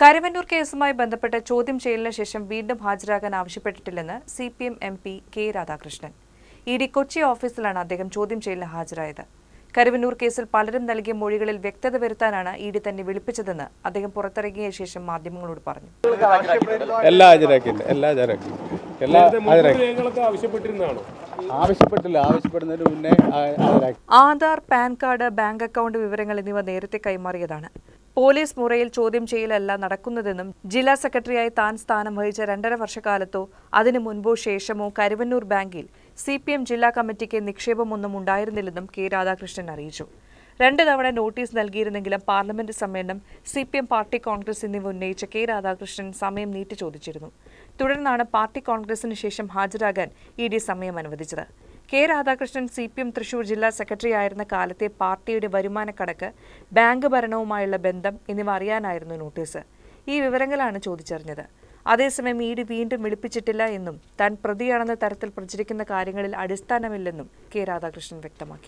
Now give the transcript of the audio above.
കരുവന്നൂർ കേസുമായി ബന്ധപ്പെട്ട് ചോദ്യം ചെയ്യലിന് ശേഷം വീണ്ടും ഹാജരാകാൻ ആവശ്യപ്പെട്ടിട്ടില്ലെന്ന് CPM MP K Radhakrishnan. ED Kochi ഓഫീസിലാണ് അദ്ദേഹം ചോദ്യം ചെയ്യലിന് ഹാജരായത്. കരുവന്നൂർ കേസിൽ പലരും നൽകിയ മൊഴികളിൽ വ്യക്തത വരുത്താനാണ് ED തന്നെ വിളിപ്പിച്ചതെന്ന് അദ്ദേഹം പുറത്തിറങ്ങിയ ശേഷം മാധ്യമങ്ങളോട് പറഞ്ഞു. Aadhaar, pan card, bank account വിവരങ്ങൾ എന്നിവ നേരത്തെ കൈമാറിയതാണ്. പോലീസ് മുറയിൽ ചോദ്യം ചെയ്യലല്ല നടക്കുന്നതെന്നും ജില്ലാ സെക്രട്ടറിയായി താൻ സ്ഥാനം വഹിച്ച 2.5 വർഷക്കാലത്തോ അതിനു മുൻപോ ശേഷമോ കരുവന്നൂർ ബാങ്കിൽ CPM ജില്ലാ കമ്മിറ്റിക്ക് നിക്ഷേപമൊന്നും ഉണ്ടായിരുന്നില്ലെന്നും കെ രാധാകൃഷ്ണൻ അറിയിച്ചു. 2 തവണ നോട്ടീസ് നൽകിയിരുന്നെങ്കിലും പാർലമെന്റ് സമ്മേളനം, CPM പാർട്ടി കോൺഗ്രസ് എന്നിവ ഉന്നയിച്ച കെ രാധാകൃഷ്ണൻ സമയം നീട്ടി ചോദിച്ചിരുന്നു. തുടർന്നാണ് പാർട്ടി കോൺഗ്രസിന് ശേഷം ഹാജരാകാൻ ED സമയം അനുവദിച്ചത്. കെ രാധാകൃഷ്ണൻ CPM തൃശൂർ ജില്ലാ സെക്രട്ടറി ആയിരുന്ന കാലത്തെ പാർട്ടിയുടെ വരുമാന കണക്ക്, ബാങ്ക് ഭരണവുമായുള്ള ബന്ധം എന്നിവ അറിയാനായിരുന്നു നോട്ടീസ്. ഈ വിവരങ്ങളാണ് ചോദിച്ചറിഞ്ഞത്. അതേസമയം ED വീണ്ടും വിളിപ്പിച്ചിട്ടില്ല എന്നും താൻ പ്രതിയാണെന്ന തരത്തിൽ പ്രചരിക്കുന്ന കാര്യങ്ങളിൽ അടിസ്ഥാനമില്ലെന്നും കെ രാധാകൃഷ്ണൻ വ്യക്തമാക്കി.